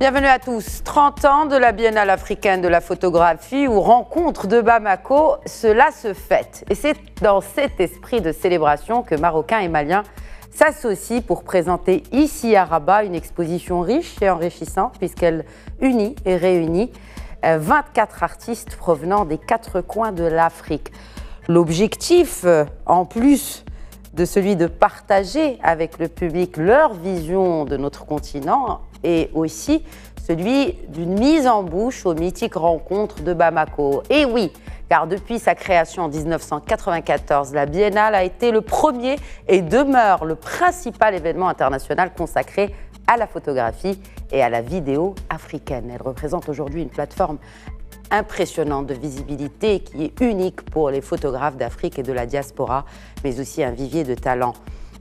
Bienvenue à tous. 30 ans de la Biennale africaine de la photographie ou rencontre de Bamako, cela se fête. Et c'est dans cet esprit de célébration que Marocains et Maliens s'associent pour présenter ici à Rabat une exposition riche et enrichissante puisqu'elle unit et réunit 24 artistes provenant des 4 coins de l'Afrique. L'objectif, en plus de celui de partager avec le public leur vision de notre continent, et aussi celui d'une mise en bouche aux mythiques rencontres de Bamako. Et oui, car depuis sa création en 1994, la Biennale a été le premier et demeure le principal événement international consacré à la photographie et à la vidéo africaine. Elle représente aujourd'hui une plateforme impressionnante de visibilité qui est unique pour les photographes d'Afrique et de la diaspora, mais aussi un vivier de talents.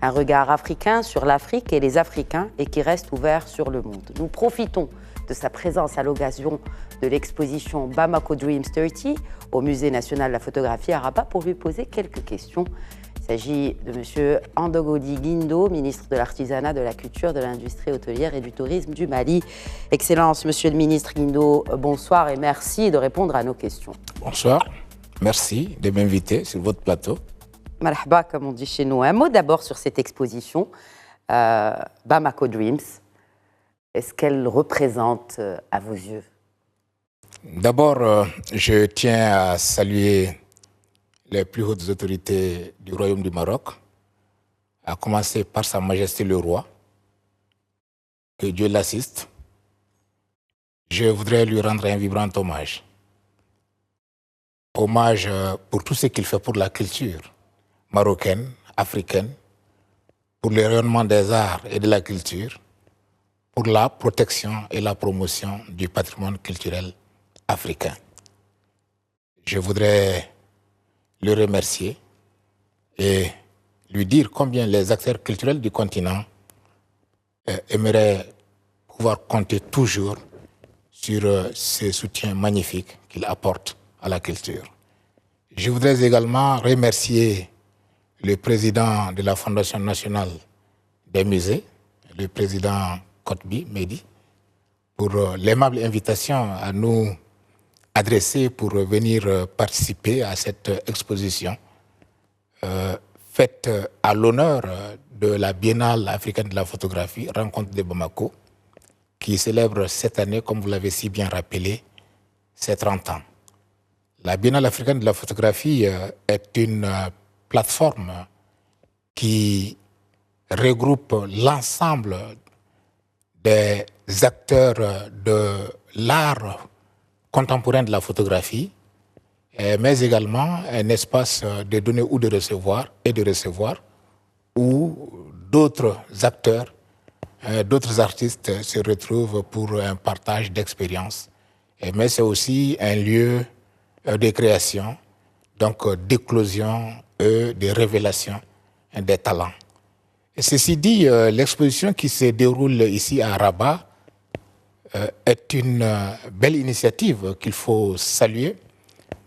Un regard africain sur l'Afrique et les Africains et qui reste ouvert sur le monde. Nous profitons de sa présence à l'occasion de l'exposition Bamako Dreams 30 au Musée national de la photographie à Rabat pour lui poser quelques questions. Il s'agit de M. Andogodi Guindo, ministre de l'Artisanat, de la Culture, de l'Industrie hôtelière et du Tourisme du Mali. Excellence, Monsieur le ministre Guindo, bonsoir et merci de répondre à nos questions. Bonsoir, merci de m'inviter sur votre plateau. Marhaba, comme on dit chez nous. Un mot d'abord sur cette exposition, Bamako Dreams. Est-ce qu'elle représente à vos yeux? D'abord, je tiens à saluer les plus hautes autorités du Royaume du Maroc, à commencer par Sa Majesté le Roi, que Dieu l'assiste. Je voudrais lui rendre un vibrant hommage. Hommage pour tout ce qu'il fait pour la culture marocaine, africaine, pour le rayonnement des arts et de la culture, pour la protection et la promotion du patrimoine culturel africain. Je voudrais le remercier et lui dire combien les acteurs culturels du continent aimeraient pouvoir compter toujours sur ce soutien magnifique qu'il apporte à la culture. Je voudrais également remercier le président de la Fondation nationale des musées, le président Kotbi Mehdi, pour l'aimable invitation à nous adresser pour venir participer à cette exposition faite à l'honneur de la Biennale africaine de la photographie, Rencontre de Bamako, qui célèbre cette année, comme vous l'avez si bien rappelé, ses 30 ans. La Biennale africaine de la photographie est une plateforme qui regroupe l'ensemble des acteurs de l'art contemporain de la photographie, mais également un espace de donner ou de recevoir où d'autres acteurs, d'autres artistes se retrouvent pour un partage d'expériences. Mais c'est aussi un lieu de création, donc d'éclosion et de révélation des talents. Et ceci dit, l'exposition qui se déroule ici à Rabat est une belle initiative qu'il faut saluer.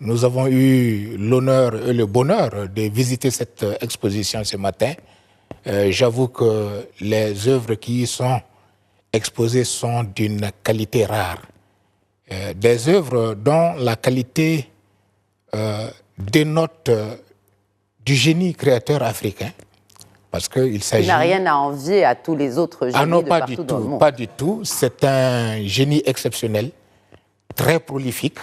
Nous avons eu l'honneur et le bonheur de visiter cette exposition ce matin. J'avoue que les œuvres qui y sont exposées sont d'une qualité rare. Des œuvres dont la qualité dénote du génie créateur africain. Parce qu'il s'agit... Il n'a rien à envier à tous les autres génies de partout dans le monde. Pas du tout. C'est un génie exceptionnel, très prolifique.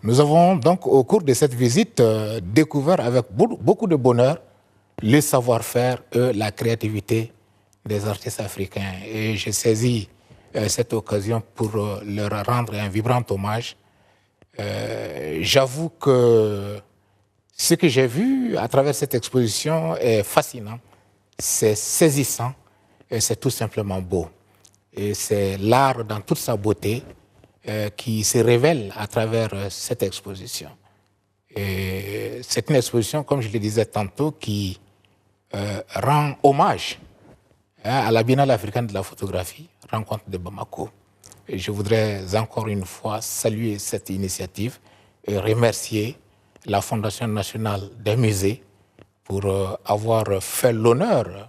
Nous avons donc, au cours de cette visite, découvert avec beaucoup de bonheur le savoir-faire et la créativité des artistes africains. Et j'ai saisi cette occasion pour leur rendre un vibrant hommage. J'avoue que ce que j'ai vu à travers cette exposition est fascinant, c'est saisissant et c'est tout simplement beau. Et c'est l'art dans toute sa beauté qui se révèle à travers cette exposition. Et c'est une exposition, comme je le disais tantôt, qui rend hommage à la Biennale africaine de la photographie, Rencontre de Bamako. Et je voudrais encore une fois saluer cette initiative et remercier la Fondation nationale des musées pour avoir fait l'honneur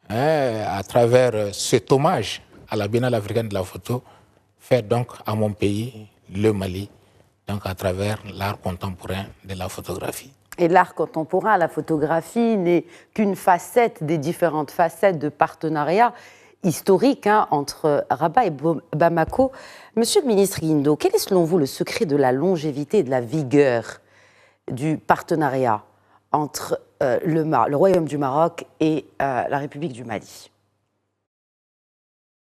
à travers cet hommage à la Biennale africaine de la photo fait donc à mon pays, le Mali, donc à travers l'art contemporain de la photographie. Et l'art contemporain, la photographie, n'est qu'une facette des différentes facettes de partenariat historique entre Rabat et Bamako. Monsieur le ministre Guindo, quel est selon vous le secret de la longévité et de la vigueur du partenariat entre le Royaume du Maroc et la République du Mali?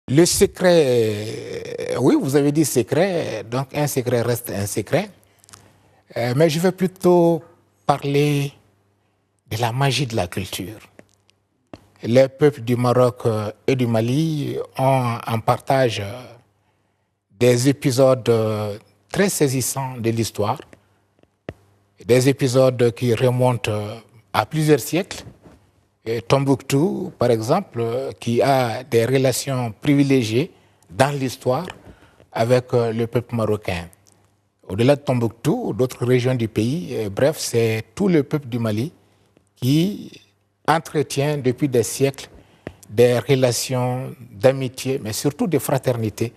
Le secret, oui, vous avez dit secret, donc un secret reste un secret. Mais je vais plutôt parler de la magie de la culture. Les peuples du Maroc et du Mali ont en partage des épisodes très saisissants de l'histoire, des épisodes qui remontent à plusieurs siècles. Et Tombouctou, par exemple, qui a des relations privilégiées dans l'histoire avec le peuple marocain. Au-delà de Tombouctou, d'autres régions du pays, bref, c'est tout le peuple du Mali qui entretient depuis des siècles des relations d'amitié, mais surtout de fraternité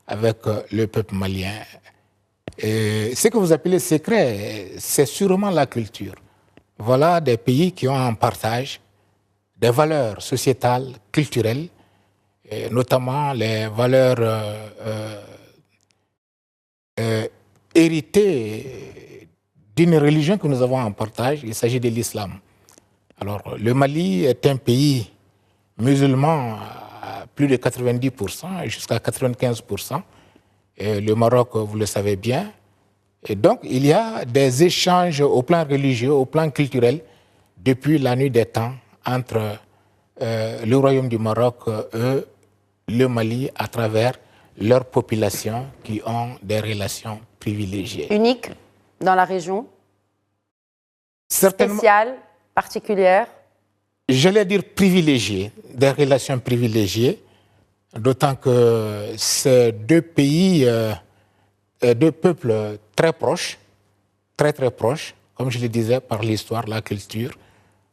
avec le peuple malien. Et ce que vous appelez secret, c'est sûrement la culture. Voilà des pays qui ont en partage des valeurs sociétales, culturelles, et notamment les valeurs héritées d'une religion que nous avons en partage. Il s'agit de l'islam. Alors, le Mali est un pays musulman à plus de 90%, jusqu'à 95%. Et le Maroc, vous le savez bien. Et donc, il y a des échanges au plan religieux, au plan culturel, depuis la nuit des temps, entre le Royaume du Maroc et le Mali à travers leurs populations qui ont des relations privilégiées. Unique dans la région? Certainement. Spéciale, particulière? J'allais dire privilégiées, des relations privilégiées, d'autant que ces deux pays, deux peuples très proches, très très proches, comme je le disais, par l'histoire, la culture,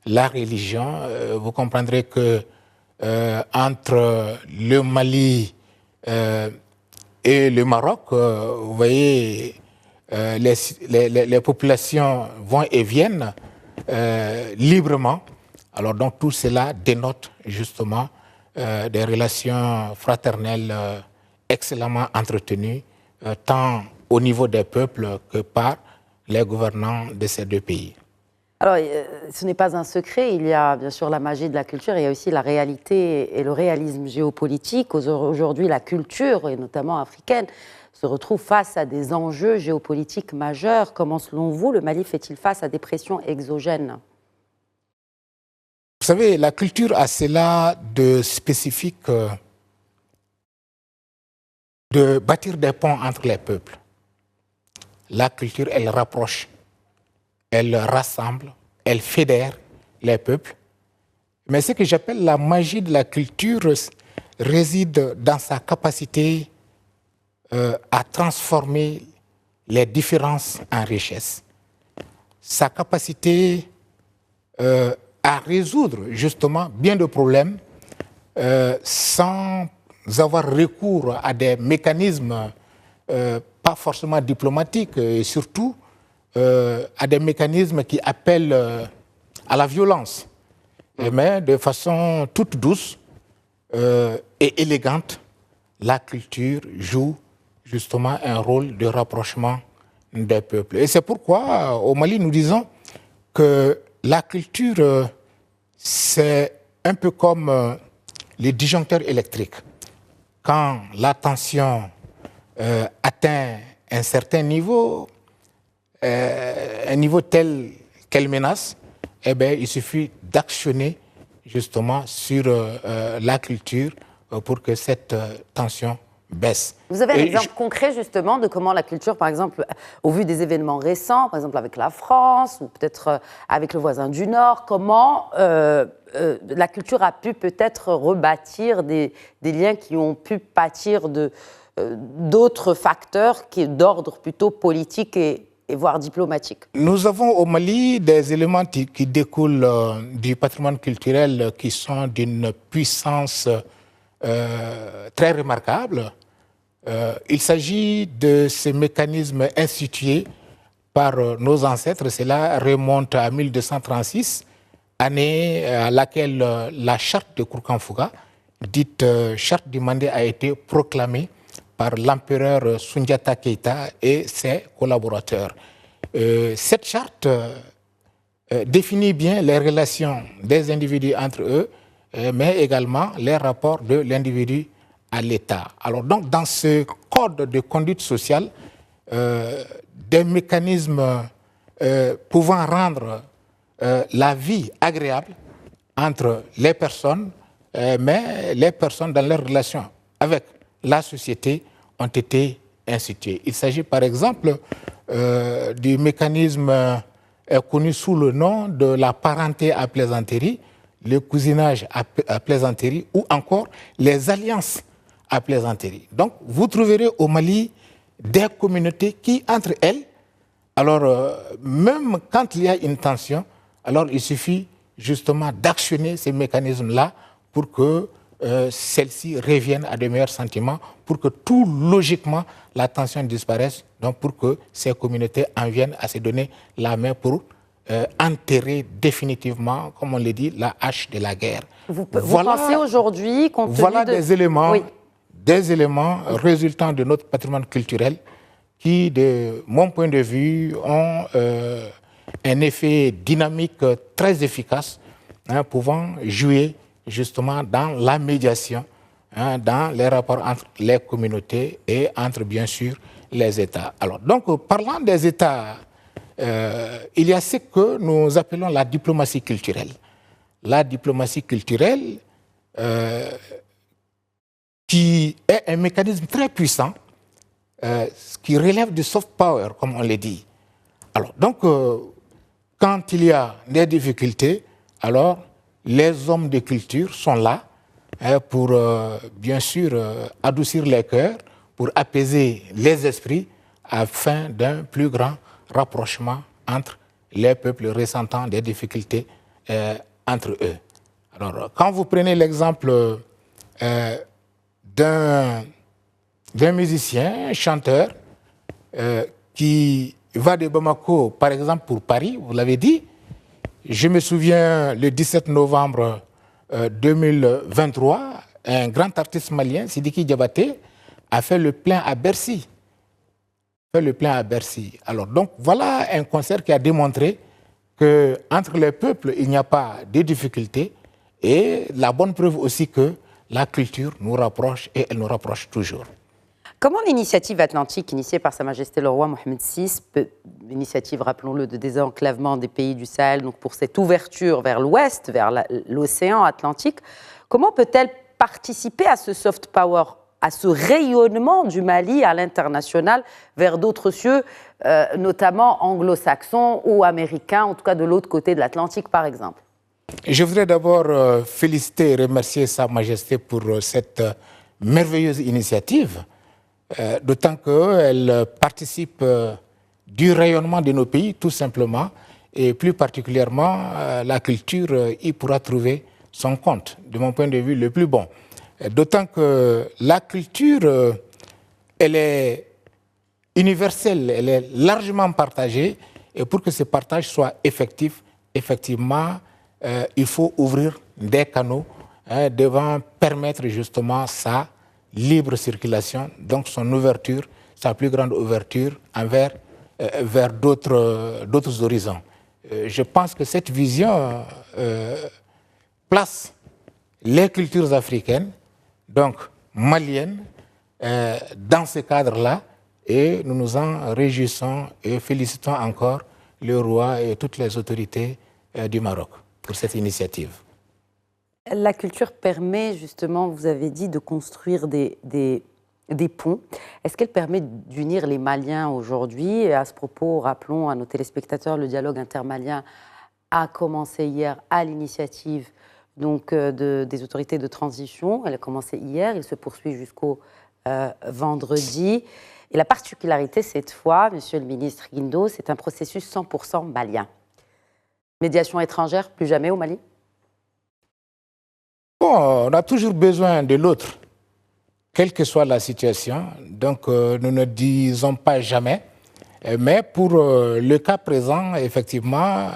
la religion. Vous comprendrez que entre le Mali et le Maroc, vous voyez, les populations vont et viennent librement. Alors donc tout cela dénote justement des relations fraternelles excellemment entretenues, tant au niveau des peuples que par les gouvernants de ces deux pays. Alors, ce n'est pas un secret, il y a bien sûr la magie de la culture, il y a aussi la réalité et le réalisme géopolitique. Aujourd'hui, la culture, et notamment africaine, se retrouve face à des enjeux géopolitiques majeurs. Comment, selon vous, le Mali fait-il face à des pressions exogènes? Vous savez, la culture a cela de spécifique de bâtir des ponts entre les peuples. La culture, elle rapproche, elle rassemble, elle fédère les peuples. Mais ce que j'appelle la magie de la culture réside dans sa capacité à transformer les différences en richesse. Sa capacité à résoudre justement bien de problèmes sans avoir recours à des mécanismes pas forcément diplomatiques et surtout à des mécanismes qui appellent à la violence, mais de façon toute douce et élégante. La culture joue justement un rôle de rapprochement des peuples. Et c'est pourquoi au Mali nous disons que la culture c'est un peu comme les disjoncteurs électriques. Quand la tension atteint un certain niveau, un niveau tel qu'elle menace, eh bien, il suffit d'actionner justement sur la culture pour que cette tension baisse. Vous avez un exemple concret justement de comment la culture, par exemple, au vu des événements récents, par exemple avec la France ou peut-être avec le voisin du Nord, comment la culture a pu peut-être rebâtir des liens qui ont pu pâtir d'autres facteurs qui sont d'ordre plutôt politique et voire diplomatique. Nous avons au Mali des éléments qui découlent du patrimoine culturel qui sont d'une puissance très remarquable. Il s'agit de ces mécanismes institués par nos ancêtres. Cela remonte à 1236, année à laquelle la charte de Kourkan-Fouga, dite charte du Mandé, a été proclamée par l'empereur Soundiata Keïta et ses collaborateurs. Cette charte définit bien les relations des individus entre eux, mais également les rapports de l'individu à l'État. Alors donc, dans ce code de conduite sociale, des mécanismes pouvant rendre la vie agréable entre les personnes, mais les personnes dans leurs relations avec la société ont été instituées. Il s'agit par exemple du mécanisme connu sous le nom de la parenté à plaisanterie, le cousinage à plaisanterie ou encore les alliances à plaisanterie. Donc, vous trouverez au Mali des communautés qui, entre elles, alors même quand il y a une tension, alors il suffit justement d'actionner ces mécanismes-là pour que celles-ci reviennent à de meilleurs sentiments, pour que tout logiquement la tension disparaisse, donc pour que ces communautés en viennent à se donner la main pour enterrer définitivement, comme on le dit, la hache de la guerre. Vous pensez aujourd'hui, compte tenu voilà de... des éléments résultant de notre patrimoine culturel qui, de mon point de vue, ont un effet dynamique très efficace, pouvant jouer justement dans la médiation, dans les rapports entre les communautés et entre, bien sûr, les États. Alors, donc, parlant des États, il y a ce que nous appelons la diplomatie culturelle. La diplomatie culturelle, qui est un mécanisme très puissant, qui relève du soft power, comme on le dit. Alors, donc, quand il y a des difficultés, alors les hommes de culture sont là pour, bien sûr, adoucir les cœurs, pour apaiser les esprits, afin d'un plus grand rapprochement entre les peuples ressentant des difficultés entre eux. Alors, quand vous prenez l'exemple d'un musicien, un chanteur, qui va de Bamako, par exemple, pour Paris, vous l'avez dit. Je me souviens, le 17 novembre 2023, un grand artiste malien, Sidiki Diabaté, a fait le plein à Bercy. Alors, donc, voilà un concert qui a démontré qu'entre les peuples, il n'y a pas de difficultés. Et la bonne preuve aussi que la culture nous rapproche et elle nous rapproche toujours. Comment l'initiative atlantique initiée par Sa Majesté le Roi Mohamed VI, initiative, rappelons-le, de désenclavement des pays du Sahel, donc pour cette ouverture vers l'ouest, vers l'océan Atlantique, comment peut-elle participer à ce soft power, à ce rayonnement du Mali à l'international vers d'autres cieux, notamment anglo-saxons ou américains, en tout cas de l'autre côté de l'Atlantique, par exemple? Je voudrais d'abord féliciter et remercier Sa Majesté pour cette merveilleuse initiative, d'autant qu'elle participe du rayonnement de nos pays, tout simplement, et plus particulièrement, la culture y pourra trouver son compte, de mon point de vue, le plus bon. D'autant que la culture, elle est universelle, elle est largement partagée, et pour que ce partage soit effectif, effectivement, il faut ouvrir des canaux devant permettre justement sa libre circulation, donc son ouverture, sa plus grande ouverture vers d'autres horizons. Je pense que cette vision place les cultures africaines, donc maliennes, dans ce cadre-là, et nous nous en réjouissons et félicitons encore le roi et toutes les autorités du Maroc pour cette initiative. La culture permet justement, vous avez dit, de construire des ponts. Est-ce qu'elle permet d'unir les Maliens aujourd'hui? Et à ce propos, rappelons à nos téléspectateurs, le dialogue intermalien a commencé hier à l'initiative donc, des autorités de transition. Elle a commencé hier, il se poursuit jusqu'au vendredi. Et la particularité cette fois, Monsieur le ministre Guindo, c'est un processus 100% malien. Médiation étrangère, plus jamais au Mali? Bon, on a toujours besoin de l'autre. quelle que soit la situation. Donc, nous ne disons pas jamais. Mais pour le cas présent, effectivement,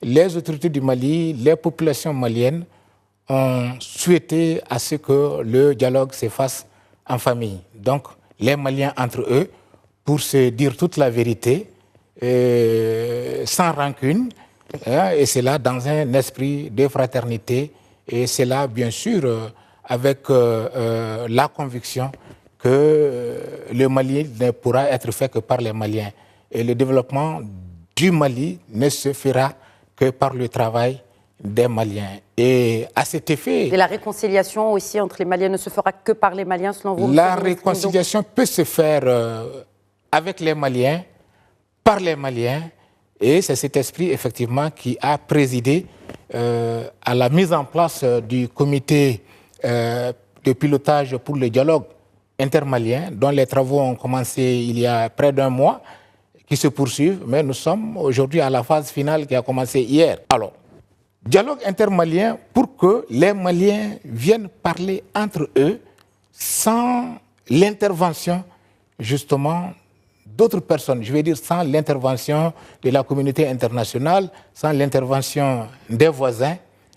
les autorités du Mali, les populations maliennes ont souhaité à ce que le dialogue se fasse en famille. Donc, les Maliens entre eux, pour se dire toute la vérité, sans rancune, et c'est là dans un esprit de fraternité, et c'est là, bien sûr, avec la conviction que le Mali ne pourra être fait que par les Maliens. Et le développement du Mali ne se fera que par le travail des Maliens. Et à cet effet... Et la réconciliation aussi entre les Maliens ne se fera que par les Maliens, selon vous? La réconciliation peut se faire avec les Maliens, par les Maliens, et c'est cet esprit, effectivement, qui a présidé à la mise en place du comité de pilotage pour le dialogue intermalien, dont les travaux ont commencé il y a près d'un mois, qui se poursuivent, mais nous sommes aujourd'hui à la phase finale qui a commencé hier. Alors, dialogue intermalien pour que les Maliens viennent parler entre eux sans l'intervention, justement, d'autres personnes. Je veux dire sans l'intervention de la communauté internationale, sans l'intervention des voisins,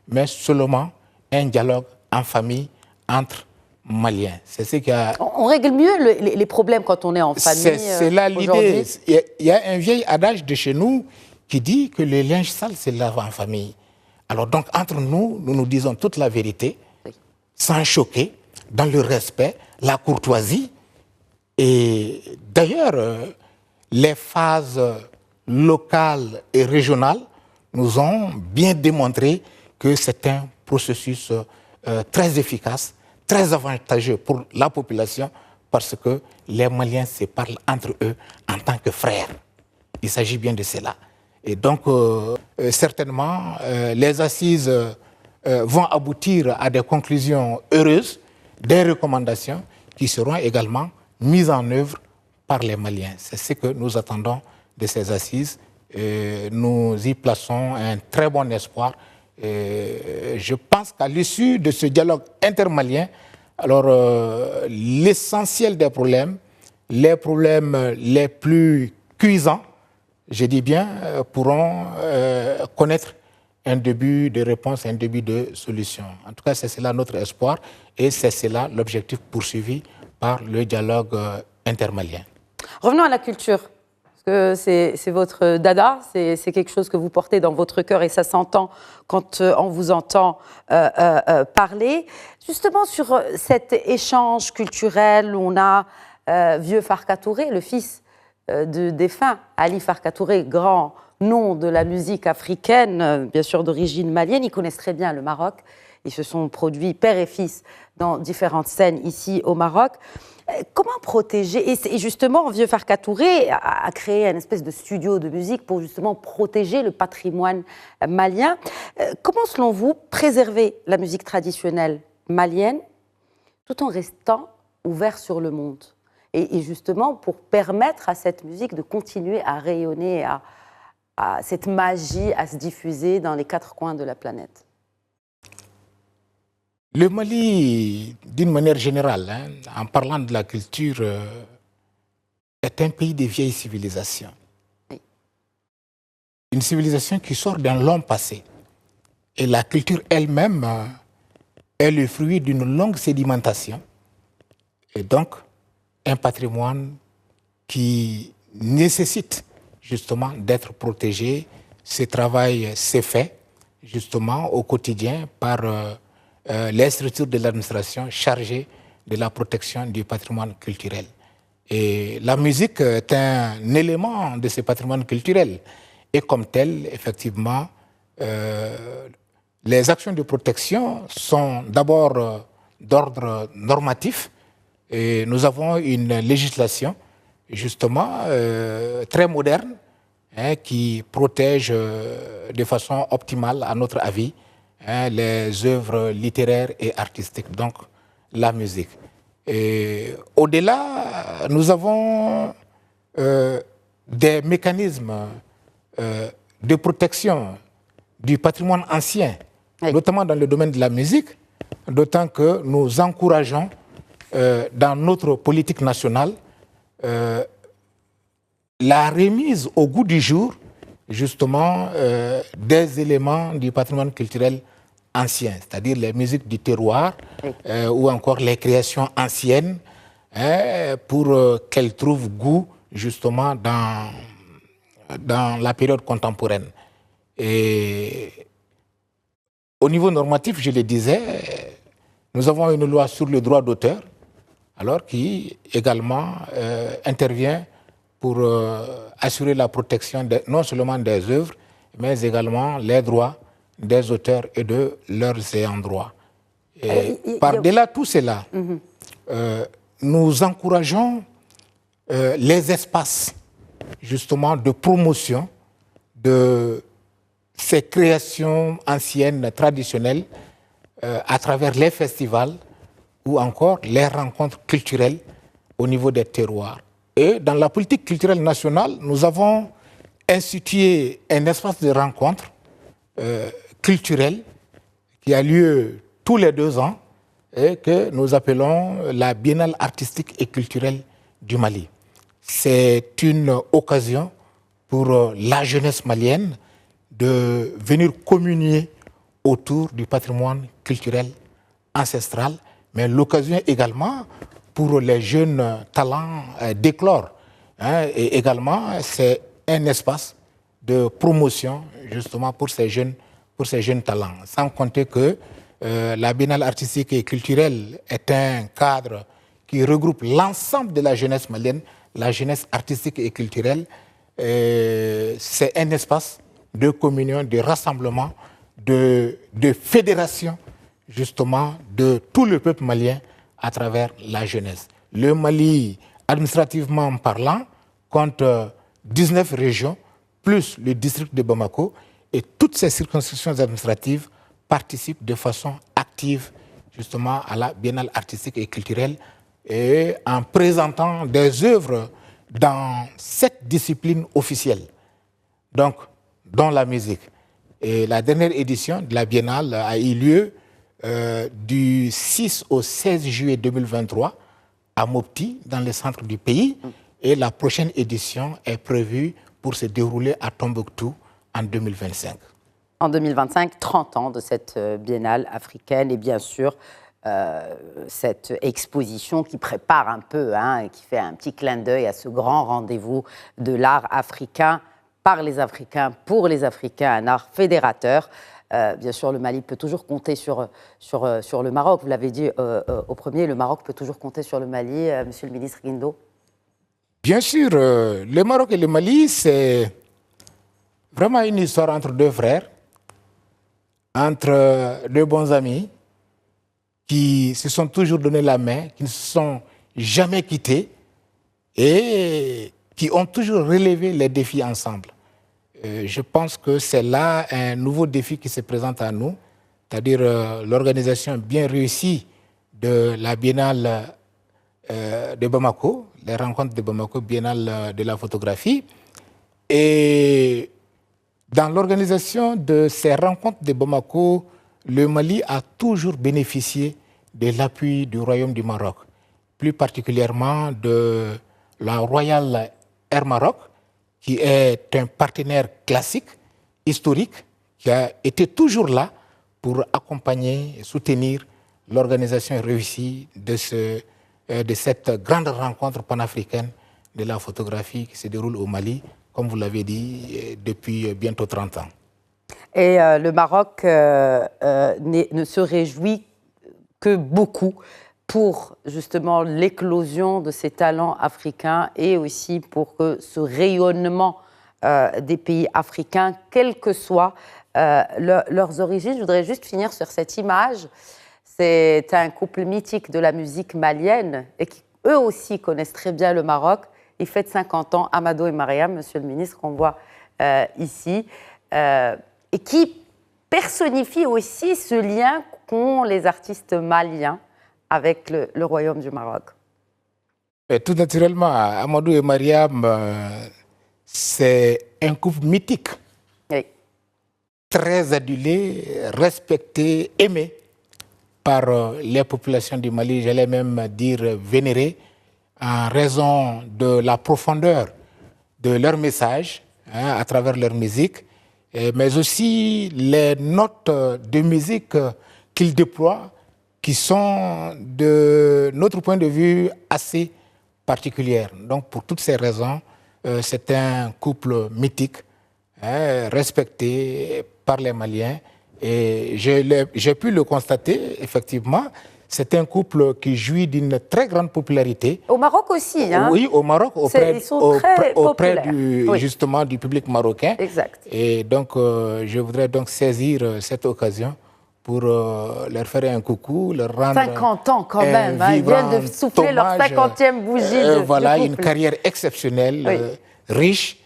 mais seulement un dialogue en famille entre Maliens. C'est ce qui a... On règle mieux les problèmes quand on est en famille. C'est là l'idée. Il y a un vieil adage de chez nous qui dit que le linge sale se lave en famille. Alors donc, entre nous, nous nous disons toute la vérité, sans choquer, dans le respect, la courtoisie. Et d'ailleurs, les phases locales et régionales nous ont bien démontré que c'est un processus très efficace, très avantageux pour la population, parce que les Maliens se parlent entre eux en tant que frères. Il s'agit bien de cela. Et donc, certainement, les assises vont aboutir à des conclusions heureuses, des recommandations qui seront également mises en œuvre par les Maliens. C'est ce que nous attendons de ces assises. Nous y plaçons un très bon espoir. Je pense qu'à l'issue de ce dialogue intermalien, alors l'essentiel des problèmes, les problèmes les plus cuisants, je dis bien, pourront connaître un début de réponse, un début de solution. En tout cas, c'est cela notre espoir et c'est cela l'objectif poursuivi par le dialogue intermalien. Revenons à la culture, parce que c'est votre dada, c'est quelque chose que vous portez dans votre cœur et ça s'entend quand on vous entend parler. Justement sur cet échange culturel où on a Vieux Farka Touré, le fils de défunt Ali Farka Touré, grand nom de la musique africaine, bien sûr d'origine malienne. Ils connaissent très bien le Maroc. Ils se sont produits père et fils dans différentes scènes ici au Maroc. Comment protéger? Et justement, Vieux Farka Touré a créé une espèce de studio de musique pour justement protéger le patrimoine malien. Comment, selon vous, préserver la musique traditionnelle malienne tout en restant ouvert sur le monde? Et justement, pour permettre à cette musique de continuer à rayonner, à cette magie, à se diffuser dans les quatre coins de la planète. Le Mali, d'une manière générale, en parlant de la culture, est un pays de vieilles civilisations. Oui. Une civilisation qui sort d'un long passé. Et la culture elle-même est le fruit d'une longue sédimentation. Et donc, un patrimoine qui nécessite justement d'être protégé. Ce travail s'est fait justement au quotidien par les structures de l'administration chargées de la protection du patrimoine culturel. Et la musique est un élément de ce patrimoine culturel. Et comme tel, effectivement, les actions de protection sont d'abord d'ordre normatif. Et nous avons une législation, justement, très moderne, qui protège de façon optimale, à notre avis, les œuvres littéraires et artistiques, donc la musique. Et au-delà, nous avons des mécanismes de protection du patrimoine ancien, oui, notamment dans le domaine de la musique, d'autant que nous encourageons dans notre politique nationale la remise au goût du jour, justement, des éléments du patrimoine culturel ancien, c'est-à-dire les musiques du terroir ou encore les créations anciennes, pour qu'elles trouvent goût, justement, dans la période contemporaine. Et au niveau normatif, je le disais, nous avons une loi sur le droit d'auteur, alors qui également intervient pour assurer la protection non seulement des œuvres, mais également les droits des auteurs et de leurs ayants droit. Par-delà tout cela, nous encourageons les espaces justement de promotion de ces créations anciennes, traditionnelles, à travers les festivals ou encore les rencontres culturelles au niveau des terroirs. Et dans la politique culturelle nationale, nous avons institué un espace de rencontre culturelle qui a lieu tous les 2 ans et que nous appelons la Biennale artistique et culturelle du Mali. C'est une occasion pour la jeunesse malienne de venir communier autour du patrimoine culturel ancestral, mais l'occasion également pour les jeunes talents d'éclore. Et également, c'est un espace de promotion justement pour ces jeunes talents. Sans compter que la Biennale artistique et culturelle est un cadre qui regroupe l'ensemble de la jeunesse malienne, la jeunesse artistique et culturelle. C'est un espace de communion, de rassemblement, de fédération justement de tout le peuple malien à travers la jeunesse. Le Mali, administrativement parlant, compte 19 régions, plus le district de Bamako, et toutes ces circonscriptions administratives participent de façon active justement à la Biennale artistique et culturelle et en présentant des œuvres dans 7 disciplines officielles, donc dont la musique. Et la dernière édition de la Biennale a eu lieu du 6 au 16 juillet 2023 à Mopti, dans le centre du pays. Et la prochaine édition est prévue pour se dérouler à Tombouctou en 2025. En 2025, 30 ans de cette biennale africaine et bien sûr cette exposition qui prépare un peu, et qui fait un petit clin d'œil à ce grand rendez-vous de l'art africain par les Africains, pour les Africains, un art fédérateur. Bien sûr, le Mali peut toujours compter sur le Maroc. Vous l'avez dit au premier, le Maroc peut toujours compter sur le Mali, Monsieur le ministre Guindo. Bien sûr, le Maroc et le Mali, c'est vraiment une histoire entre 2 frères, entre 2 bons amis qui se sont toujours donné la main, qui ne se sont jamais quittés et qui ont toujours relevé les défis ensemble. Je pense que c'est là un nouveau défi qui se présente à nous, c'est-à-dire l'organisation bien réussie de la Biennale de Bamako, les rencontres de Bamako, Biennale de la photographie. Et dans l'organisation de ces rencontres de Bamako, le Mali a toujours bénéficié de l'appui du Royaume du Maroc, plus particulièrement de la Royal Air Maroc, qui est un partenaire classique, historique, qui a été toujours là pour accompagner et soutenir l'organisation réussie de cette grande rencontre panafricaine de la photographie qui se déroule au Mali, comme vous l'avez dit, depuis bientôt 30 ans. Et le Maroc ne se réjouit que beaucoup pour justement l'éclosion de ces talents africains et aussi pour que ce rayonnement des pays africains, quelles que soient leurs origines. Je voudrais juste finir sur cette image. C'est un couple mythique de la musique malienne et qui, eux aussi, connaissent très bien le Maroc. Ils fêtent 50 ans, Amado et Mariam, monsieur le ministre, qu'on voit ici, et qui personnifie aussi ce lien qu'ont les artistes maliens avec le Royaume du Maroc. Et tout naturellement, Amadou et Mariam, c'est un couple mythique, oui. Très adulé, respecté, aimé par les populations du Mali, j'allais même dire vénérées, en raison de la profondeur de leur message, à travers leur musique, mais aussi les notes de musique qu'ils déploient, qui sont, de notre point de vue, assez particulières. Donc, pour toutes ces raisons, c'est un couple mythique, respecté par les Maliens. Et j'ai pu le constater, effectivement, c'est un couple qui jouit d'une très grande popularité. Au Maroc aussi, hein? Oui, au Maroc, auprès justement du public marocain. Exact. Et donc, je voudrais donc saisir cette occasion pour leur faire un coucou, leur rendre 50 ans quand même, hein, ils viennent de souffler leur 50e bougie voilà, de couple. Une carrière exceptionnelle, riche.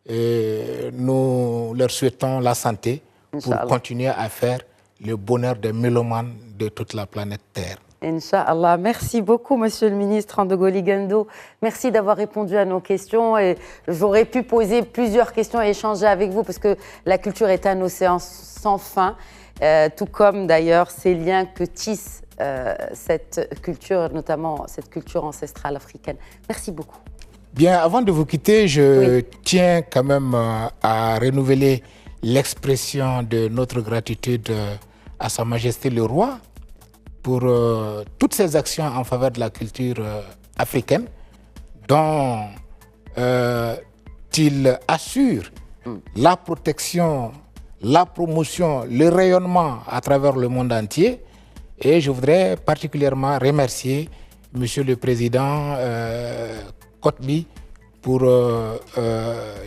Nous leur souhaitons la santé pour continuer à faire le bonheur des mélomanes de toute la planète Terre. Inch'Allah. Merci beaucoup, Monsieur le ministre Andogoli Guendo. Merci d'avoir répondu à nos questions. Et j'aurais pu poser plusieurs questions et échanger avec vous parce que la culture est un océan sans fin, tout comme d'ailleurs ces liens que tisse cette culture, notamment cette culture ancestrale africaine. Merci beaucoup. Bien, avant de vous quitter, je tiens quand même à renouveler l'expression de notre gratitude à Sa Majesté le Roi pour toutes ses actions en faveur de la culture africaine, dont il assure la protection, la promotion, le rayonnement à travers le monde entier. Et je voudrais particulièrement remercier Monsieur le Président Kotbi pour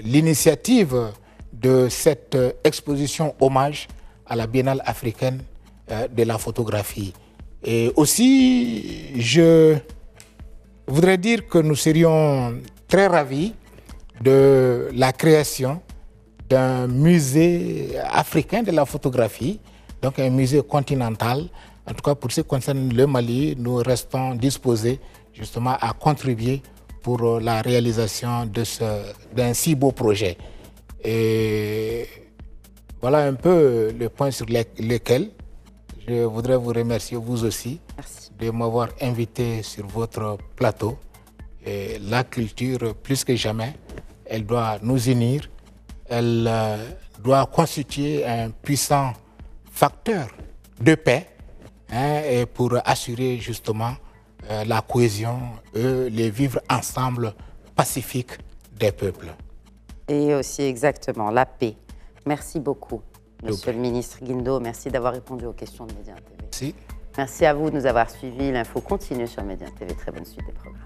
l'initiative de cette exposition hommage à la Biennale africaine de la photographie. Et aussi, je voudrais dire que nous serions très ravis de la création d'un musée africain de la photographie, donc un musée continental. En tout cas, pour ce qui concerne le Mali, nous restons disposés justement à contribuer pour la réalisation d'un si beau projet. Et voilà un peu le point sur lequel je voudrais vous remercier, vous aussi, de m'avoir invité sur votre plateau. Et la culture, plus que jamais, elle doit nous unir, elle doit constituer un puissant facteur de paix, et pour assurer justement la cohésion et les vivre ensemble pacifique des peuples. Et aussi exactement la paix. Merci beaucoup, Monsieur le ministre Guindo. Merci d'avoir répondu aux questions de Média TV. Merci. Merci à vous de nous avoir suivis. L'info continue sur Média TV. Très bonne suite des programmes.